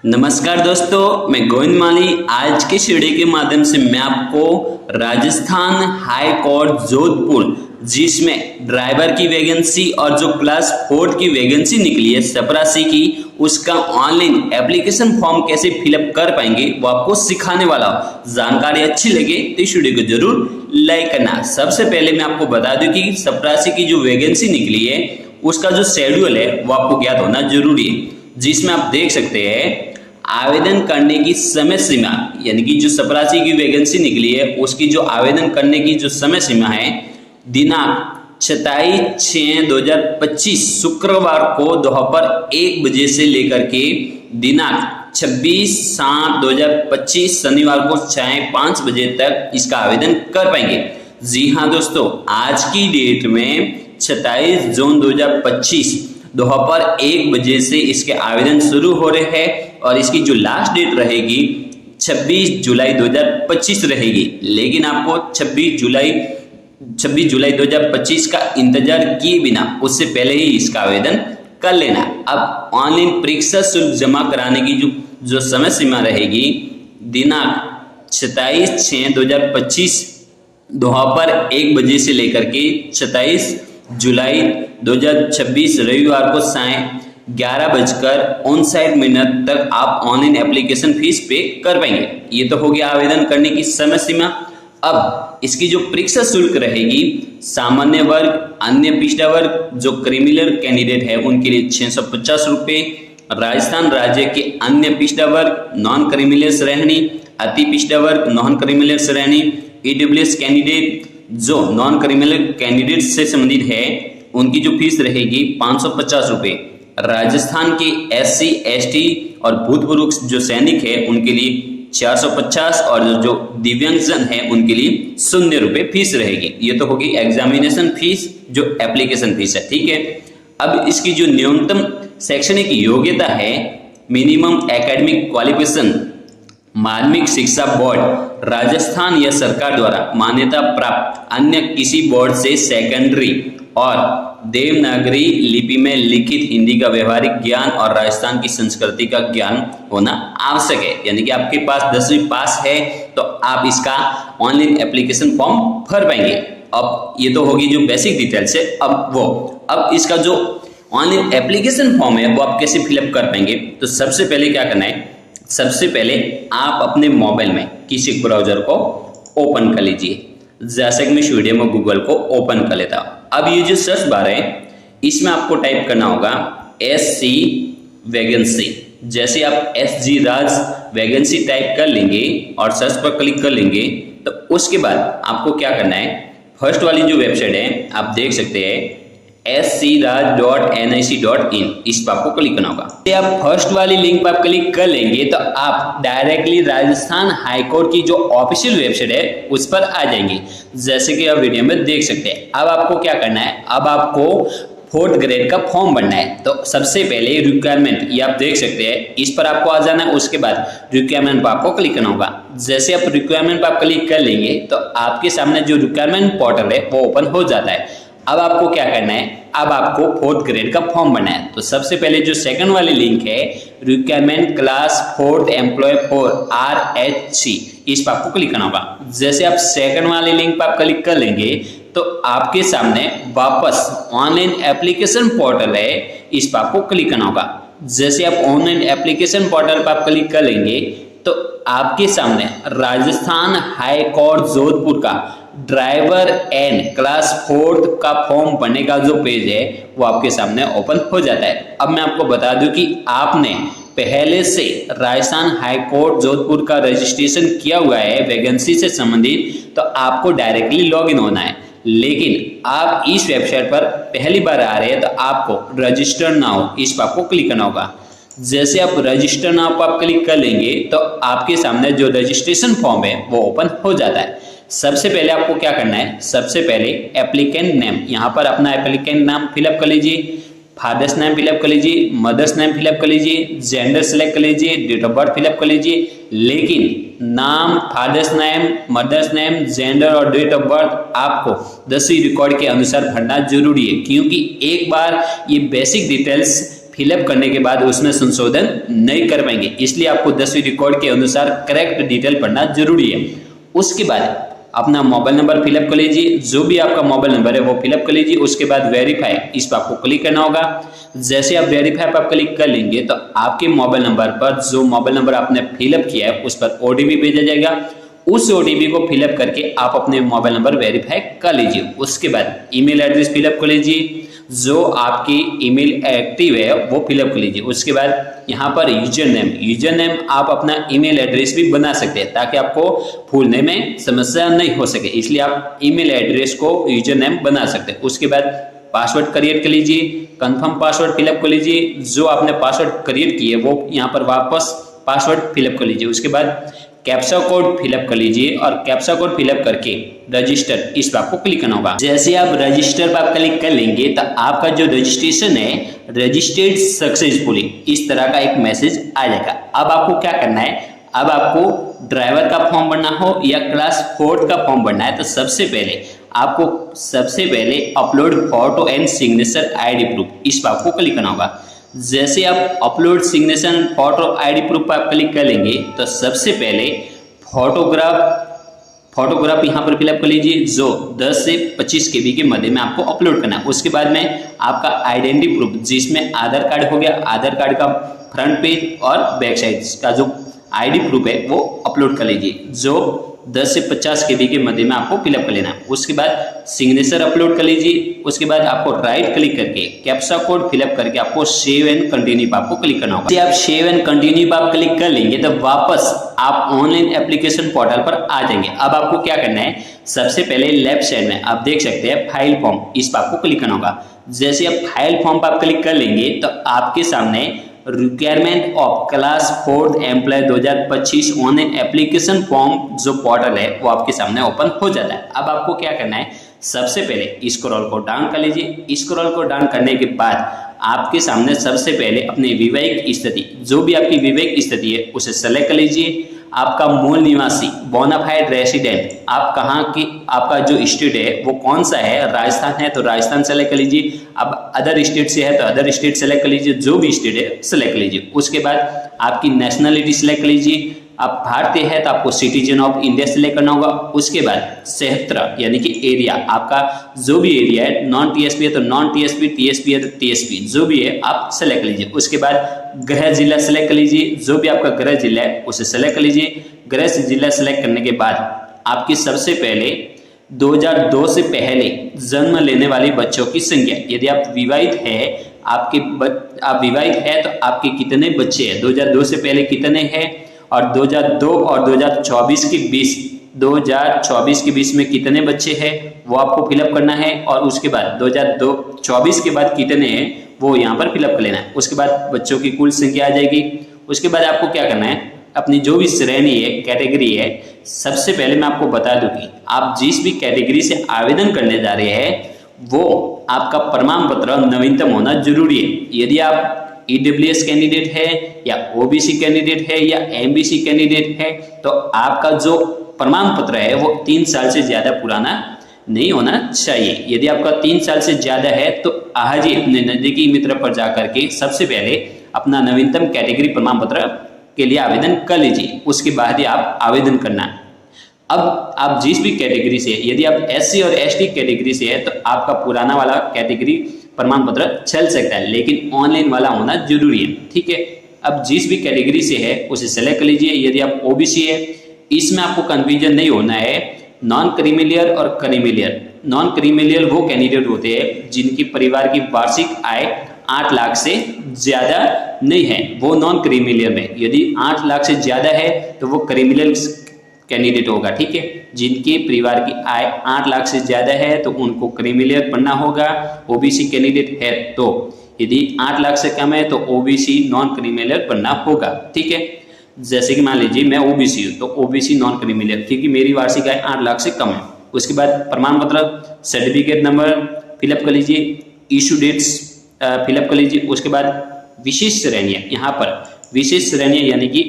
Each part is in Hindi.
नमस्कार दोस्तों, मैं गोविंद माली। आज के वीडियो के माध्यम से मैं आपको राजस्थान हाई कोर्ट जोधपुर जिसमें ड्राइवर की वैकेंसी और जो क्लास 4 की वैकेंसी निकली है चपरासी की, उसका ऑनलाइन एप्लीकेशन फॉर्म कैसे फिलअप कर पाएंगे वो आपको सिखाने वाला हूं। जानकारी अच्छी लगे तो इस वीडियो को जरूर लाइक करना। सबसे पहले मैं आपको बता दूं कि चपरासी की जो वैकेंसी निकली है उसका जो शेड्यूल है वो आपको ज्ञात होना जरूरी है, जिसमें आप देख सकते हैं आवेदन करने की समय सीमा, यानी कि जो चपरासी की वैकेंसी निकली है उसकी जो आवेदन करने की जो समय सीमा है, दिनांक 27/6/2025 शुक्रवार को दोपहर 1 बजे से लेकर के दिनांक 26/7/2025 शनिवार को 5 बजे तक इसका आवेदन कर पाएंगे। जी हाँ दोस्तों, आज की डेट में 27 जून 2025 दोपहर 1 बजे से इसके आवेदन शुरू हो रहे हैं और इसकी जो लास्ट डेट रहेगी 26 जुलाई 2025 रहेगी। लेकिन आपको 26 जुलाई 2025 का इंतजार किए बिना उससे पहले ही इसका आवेदन कर लेना। अब ऑनलाइन परीक्षा शुल्क जमा कराने की जो समय सीमा रहेगी दिनांक 27/6/2025 दोपहर 1 बजे से लेकर के 27 जुलाई 2026 रविवार को साय 11:59 तक आप ऑनलाइन एप्लीकेशन फीस पे कर पाएंगे। ये तो हो गया आवेदन करने की समय सीमा। अब इसकी जो परीक्षा शुल्क रहेगी, सामान्य वर्ग, अन्य पिछड़ा वर्ग, जो क्रिमिनल कैंडिडेट है उनके लिए 650 रुपये, राजस्थान राज्य के अन्य पिछड़ा वर्ग, नॉन क्रिमिनल श्रेणी, अति पिछड़ा वर्ग, नॉन क्रिमिनल श्रेणी, ईडब्ल्यूएस कैंडिडेट जो नॉन क्रिमिनल कैंडिडेट से संबंधित है उनकी जो फीस रहेगी 550 रुपये। राजस्थान के SC ST और भूतपूर्व जो सैनिक है उनके लिए 450 और जो दिव्यांगजन है उनके लिए 0 रुपये फीस रहेगी। ये तो होगी एग्जामिनेशन फीस, जो एप्लीकेशन फीस है। ठीक है, अब इसकी जो न्यूनतम शैक्षणिक योग्यता है, मिनिमम एकेडमिक क्वालिफिकेशन माध्यमिक शिक्षा बोर्ड राजस्थान या सरकार द्वारा मान्यता प्राप्त अन्य किसी बोर्ड से सेकेंडरी और देवनागरी लिपि में लिखित हिंदी का व्यवहारिक ज्ञान और राजस्थान की संस्कृति का ज्ञान होना आवश्यक है। यानी कि आपके पास 10वीं पास है तो आप इसका ऑनलाइन एप्लीकेशन फॉर्म भर पाएंगे। अब ये तो होगी जो बेसिक डिटेल्स है। अब इसका जो ऑनलाइन एप्लीकेशन फॉर्म है वो आप कैसे फिलअप कर पाएंगे, तो सबसे पहले क्या करना है, सबसे पहले आप अपने मोबाइल में किसी ब्राउजर को ओपन कर लीजिए। जैसे कि मैं इस वीडियो में गूगल को ओपन कर लेता हूं। अब ये जो सर्च बार है इसमें आपको टाइप करना होगा SC वैकेंसी। जैसे आप SG राज वैकेंसी टाइप कर लेंगे और सर्च पर क्लिक कर लेंगे तो उसके बाद आपको क्या करना है, फर्स्ट वाली जो वेबसाइट है आप देख सकते हैं scraj.nic.in, इस पर आपको क्लिक करना होगा। आप फर्स्ट वाली लिंक पर आप क्लिक कर लेंगे तो आप डायरेक्टली राजस्थान हाईकोर्ट की जो ऑफिशियल वेबसाइट है उस पर आ जाएंगे, जैसे कि आप वीडियो में देख सकते हैं। अब आपको क्या करना है, अब आपको 4th ग्रेड का फॉर्म भरना है। तो सबसे पहले रिक्वायरमेंट, ये आप देख सकते हैं, इस पर आपको आ जाना है। उसके बाद रिक्वायरमेंट पर आपको क्लिक करना होगा। जैसे आप रिक्वायरमेंट पर आप क्लिक कर लेंगे तो आपके सामने जो रिक्वायरमेंट पोर्टल है वो ओपन हो जाता है। अब आपको क्या करना है, अब आपको 4th ग्रेड का फॉर्म भरना है। तो सबसे पहले जो सेकंड वाली लिंक है requirement class 4th employ for RHC, इस पर आपको क्लिक करना होगा। जैसे आप सेकंड वाली लिंक पर आप क्लिक कर लेंगे तो आपके सामने वापस ऑनलाइन एप्लीकेशन पोर्टल है, इस पर आपको क्लिक करना होगा। जैसे आप ऑनलाइन एप्लीकेशन पोर्टल पर आप क्लिक कर लेंगे तो आपके सामने राजस्थान हाई कोर्ट जोधपुर का ड्राइवर एंड क्लास 4th का फॉर्म भरने का जो पेज है वो आपके सामने ओपन हो जाता है। अब मैं आपको बता दूं कि आपने पहले से राजस्थान हाई कोर्ट जोधपुर का रजिस्ट्रेशन किया हुआ है वैकेंसी से संबंधित, तो आपको डायरेक्टली लॉगिन होना है। लेकिन आप इस वेबसाइट पर पहली बार आ रहे हैं तो आपको रजिस्टर नाउ, इस पर आपको क्लिक करना होगा। जैसे आप रजिस्टर नाउ पर आप क्लिक कर लेंगे तो आपके सामने जो रजिस्ट्रेशन फॉर्म है वो ओपन हो जाता है। सबसे पहले आपको क्या करना है, सबसे पहले एप्लीकेंट नेम, यहाँ पर अपना एप्लीकेंट नाम फिलअप कर लीजिए, फादर्स नेम फिलअप कर लीजिए, मदर्स नेम फिलअप कर लीजिए, जेंडर सेलेक्ट कर लीजिए, डेट ऑफ बर्थ फिलअप कर लीजिए। लेकिन नाम, father's name, mother's name, gender और डेट ऑफ बर्थ आपको 10वीं रिकॉर्ड के अनुसार भरना जरूरी है, क्योंकि एक बार ये बेसिक डिटेल्स फिलअप करने के बाद उसमें संशोधन नहीं कर पाएंगे, इसलिए आपको 10वीं रिकॉर्ड के अनुसार करेक्ट डिटेल पढ़ना जरूरी है। उसके बाद अपना मोबाइल नंबर फिलअप कर लीजिए, जो भी आपका मोबाइल नंबर है वो फिलअप कर लीजिए। उसके बाद वेरीफाई, इस पर आपको क्लिक करना होगा। जैसे आप वेरीफाई पर क्लिक कर लेंगे तो आपके मोबाइल नंबर पर, जो मोबाइल नंबर आपने फिलअप किया है, उस पर ओटीपी भेजा जाएगा। उस ओटीपी को फिलअप करके आप अपने मोबाइल नंबर वेरीफाई कर लीजिए। उसके बाद ईमेल एड्रेस फिलअप कर लीजिए, जो आपकी ईमेल एक्टिव है वो फिलअप कर लीजिए। उसके बाद यहाँ पर यूजर नेम आप अपना ईमेल एड्रेस भी बना सकते हैं, ताकि आपको भूलने में समस्या नहीं हो सके, इसलिए आप ईमेल एड्रेस को यूजर नेम बना सकते हैं। उसके बाद पासवर्ड क्रिएट कर लीजिए, कंफर्म पासवर्ड फिलअप कर लीजिए। जो आपने पासवर्ड क्रिएट किए वो यहाँ पर वापस पासवर्ड फिलअप कर लीजिए। उसके बाद कैप्चा कोड फिलअप कर लीजिए और कैप्चा कोड फिलअप करके रजिस्टर, इस पर आपको क्लिक करना होगा। जैसे आप रजिस्टर पर आप क्लिक कर लेंगे तो आपका जो रजिस्ट्रेशन है रजिस्टर्ड सक्सेसफुली, इस तरह का एक मैसेज आ जाएगा। अब आपको क्या करना है, अब आपको ड्राइवर का फॉर्म भरना हो या क्लास 4 का फॉर्म भरना है तो सबसे पहले upload photo and signature ID proof, इस पर आपको क्लिक करना होगा। जैसे आप upload signature photo ID proof पर आप क्लिक कर लेंगे तो सबसे पहले फोटोग्राफ यहाँ पर फिलअप कर लीजिए, जो 10 से 25 KB के मध्य में आपको अपलोड करना है। उसके बाद में आपका आइडेंटिटी प्रूफ, जिसमें आधार कार्ड हो गया, आधार कार्ड का फ्रंट पेज और बैक साइड का जो आईडी प्रूफ है वो अपलोड कर लीजिए, जो 10 से 50 KB के मध्य में आपको फिलअप कर लेना है। उसके बाद सिग्नेचर अपलोड कर लीजिए। उसके बाद आपको राइट क्लिक करके कैप्चा कोड फिलअप करके आपको सेव एंड कंटिन्यू पर आपको क्लिक करना होगा। यदि आप सेव एंड कंटिन्यू पर आप क्लिक कर लेंगे तो वापस आप ऑनलाइन एप्लीकेशन पोर्टल पर आ जाएंगे। अब आपको क्या करना है, सबसे पहले लेफ्ट साइड में आप देख सकते हैं फाइल फॉर्म, इस पर आपको क्लिक करना होगा। जैसे आप फाइल फॉर्म पर आप क्लिक कर लेंगे तो आपके सामने requirement of class 4 employ 2025 online application form जो पोर्टल है वो आपके सामने ओपन हो जाता है। अब आपको क्या करना है, सबसे पहले स्क्रॉल को डाउन कर लीजिए। स्क्रॉल को डाउन करने के बाद आपके सामने सबसे पहले अपनी वैवाहिक स्थिति, जो भी आपकी वैवाहिक स्थिति है उसे सेलेक्ट कर लीजिए। आपका मूल निवासी बोनाफाइड रेसिडेंट, आप कहाँ की, आपका जो स्टेट है वो कौन सा है, राजस्थान है तो राजस्थान सेलेक्ट कर लीजिए। अब अदर स्टेट से है तो अदर स्टेट सेलेक्ट कर लीजिए, जो भी स्टेट है सेलेक्ट कर लीजिए। उसके बाद आपकी नेशनलिटी सेलेक्ट कर लीजिए। आप भारतीय है तो आपको सिटीजन ऑफ इंडिया सेलेक्ट करना होगा। उसके बाद क्षेत्र यानी कि एरिया, आपका जो भी एरिया है, नॉन टीएसपी है तो नॉन टीएसपी, टीएसपी है तो टीएसपी, जो भी है आप सेलेक्ट कर लीजिए। उसके बाद गृह जिला सेलेक्ट कर लीजिए, जो भी आपका गृह जिला है उसे सेलेक्ट कर लीजिए। गृह जिला सेलेक्ट करने के बाद आपकी सबसे पहले 2002 से पहले जन्म लेने वाले बच्चों की संख्या, यदि आप विवाहित है, आप विवाहित है तो आपके कितने बच्चे हैं, 2002 से पहले कितने हैं, और 2002 और 2024 के बीच 2024 के बीच में कितने बच्चे हैं वो आपको फिलअप करना है। और उसके बाद 2024 के बाद कितने हैं वो यहाँ पर फिलअप कर लेना है। उसके बाद बच्चों की कुल संख्या आ जाएगी। उसके बाद आपको क्या करना है, अपनी जो भी श्रेणी है, कैटेगरी है, सबसे पहले मैं आपको बता दूं कि आप जिस भी कैटेगरी से आवेदन करने जा रहे हैं वो आपका प्रमाण पत्र नवीनतम होना जरूरी है। यदि आप EWS कैंडिडेट है या OBC कैंडिडेट है या MBC कैंडिडेट है तो आपका जो प्रमाण पत्र है वो 3 साल से ज्यादा पुराना नहीं होना चाहिए। यदि आपका 3 साल से ज्यादा है तो आज ही अपने नजदीकी मित्र पर जाकर के सबसे पहले अपना नवीनतम कैटेगरी प्रमाण पत्र के लिए आवेदन कर लीजिए। उसके बाद ही आप आवेदन करना। अब आप जिस भी कैटेगरी से, यदि आप SC और ST कैटेगरी से है तो आपका पुराना वाला कैटेगरी प्रमाण पत्र चल सकता है, लेकिन ऑनलाइन वाला होना जरूरी है। ठीक है, अब जिस भी कैटेगरी से है उसे सेलेक्ट कर लीजिए। यदि आप OBC है, इसमें आपको कंफ्यूजन नहीं होना है। नॉन क्रीमिलियर और क्रीमिलियर, नॉन क्रीमिलियर वो कैंडिडेट होते हैं जिनकी परिवार की वार्षिक आय 8 लाख से ज्यादा नहीं है, वो नॉन क्रीमिलियर में। यदि 8 लाख से ज्यादा है तो वो क्रीमिलियर कैंडिडेट होगा। ठीक है, जिनके परिवार की आय 8 लाख से ज्यादा है तो उनको क्रीमिलियर बनना होगा। OBC कैंडिडेट है तो यदि 8 लाख से कम है तो OBC नॉन क्रीमिलियर बनना होगा। ठीक है, जैसे कि मान लीजिए मैं OBC हूँ तो OBC नॉन क्रीमिलियर, क्योंकि मेरी वार्षिक आय 8 लाख से कम है। उसके बाद प्रमाण पत्र सर्टिफिकेट नंबर फिलअप कर लीजिए, इशू डेट्स फिलअप कर लीजिए। उसके बाद विशेष श्रेणियाँ, यहाँ पर विशेष श्रेणियाँ यानी कि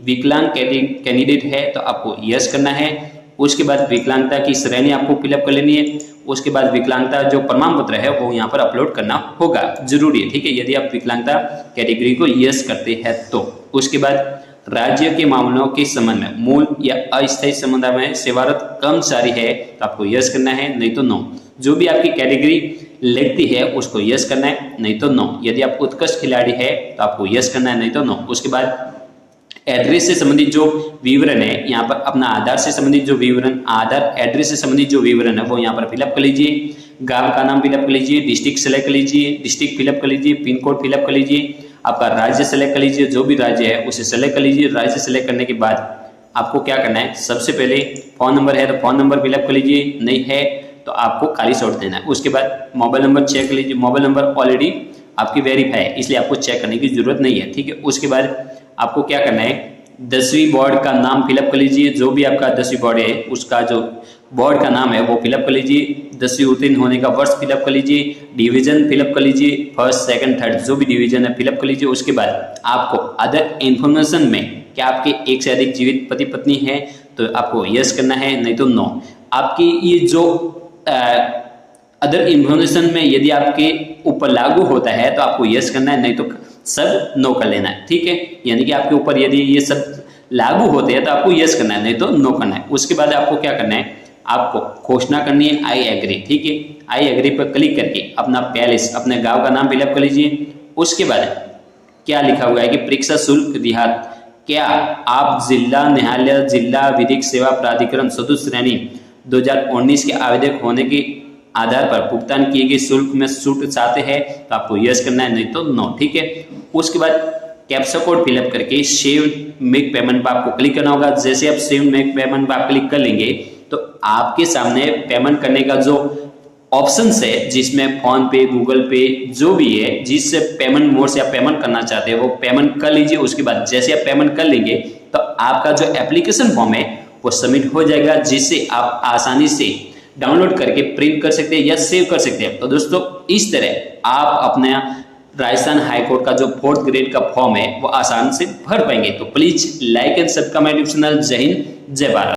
विकलांग कैंडिडेट है तो आपको यस करना है। उसके बाद विकलांगता की श्रेणी आपको फिलअप कर लेनी है। उसके बाद विकलांगता जो प्रमाण पत्र है वो यहाँ पर अपलोड करना होगा, जरूरी है, ठीक है, यदि आप विकलांगता कैटेगरी को यस करते हैं तो। उसके बाद राज्य के मामलों के संबंध में मूल या अस्थायी संबंध में सेवारत कर्मचारी है तो आपको यस करना है, नहीं तो नो। जो भी आपकी कैटेगरी लगती है उसको यस करना है, नहीं तो नो। यदि आप उत्कृष्ट खिलाड़ी है तो आपको यस करना है, नहीं तो नो। उसके बाद एड्रेस से संबंधित जो विवरण है यहाँ पर अपना आधार से संबंधित जो विवरण, आधार एड्रेस से संबंधित जो विवरण है वो यहाँ पर फिलअप कर लीजिए। गांव का नाम फिलअप कर लीजिए, डिस्ट्रिक्ट सेलेक्ट कर लीजिए, डिस्ट्रिक्ट फिलअप कर लीजिए, पिन कोड फिलअप कर लीजिए, आपका राज्य सेलेक्ट कर लीजिए, जो भी राज्य है उसे सेलेक्ट कर लीजिए। राज्य सेलेक्ट करने के बाद आपको क्या करना है, सबसे पहले फोन नंबर है तो फोन नंबर फिलअप कर लीजिए, नहीं है तो आपको खाली छोड़ देना है। उसके बाद मोबाइल नंबर चेक कर लीजिए, मोबाइल नंबर ऑलरेडी आपकी वेरीफाई है इसलिए आपको चेक करने की जरूरत नहीं है, ठीक है। उसके बाद आपको क्या करना है, 10वीं बोर्ड का नाम फिलअप कर लीजिए, जो भी आपका 10वीं बोर्ड है उसका जो बोर्ड का नाम है वो फिलअप कर लीजिए। 10वीं उत्तीर्ण होने का वर्ष फिलअप कर लीजिए, डिवीजन फिलअप कर लीजिए, फर्स्ट सेकंड थर्ड जो भी डिवीजन है फिलअप कर लीजिए। उसके बाद आपको अदर इंफॉर्मेशन में क्या आपके एक से अधिक जीवित पति पत्नी है तो आपको यस करना है, नहीं तो नो। आपकी ये जो अदर इंफॉर्मेशन में यदि आपके ऊपर लागू होता है तो आपको यस करना है, नहीं तो सब नो कर लेना है, ठीक है। यानी कि आपके ऊपर यदि ये सब लागू होते हैं तो आपको यस करना है, नहीं तो नो करना है। उसके बाद आपको क्या करना है, आपको घोषणा करनी है आई एग्री, ठीक है। आई एग्री पर क्लिक करके अपना पैलेस, अपने गांव का नाम फिलअप कर लीजिए। उसके बाद क्या लिखा हुआ है कि परीक्षा शुल्क रियायत, क्या आप जिला न्यायालय जिला विधिक सेवा प्राधिकरण चतुर्थ श्रेणी 2019 के आवेदक होने के आधार पर भुगतान किए गए शुल्क में छूट चाहते हैं तो आपको यस करना है, नहीं तो नो, ठीक है। उसके बाद कैप्चा कोड फिलअप करके सेव मेक पेमेंट पर आपको क्लिक करना होगा। जैसे आप सेव मेक पेमेंट पर आप क्लिक कर लेंगे तो आपके सामने पेमेंट करने का जो ऑप्शन है जिसमें फोन पे, गूगल पे जो भी है जिससे पेमेंट मोड से आप पेमेंट करना चाहते हैं वो पेमेंट कर लीजिए। उसके बाद जैसे आप पेमेंट कर लेंगे तो आपका जो एप्लीकेशन फॉर्म है वो सबमिट हो जाएगा, जिससे आप आसानी से डाउनलोड करके प्रिंट कर सकते हैं या सेव कर सकते हैं। तो दोस्तों इस तरह आप अपना राजस्थान हाईकोर्ट का जो 4th ग्रेड का फॉर्म है वो आसान से भर पाएंगे। तो please like and subscribe my YouTube channel. जय हिंद, जय भारत।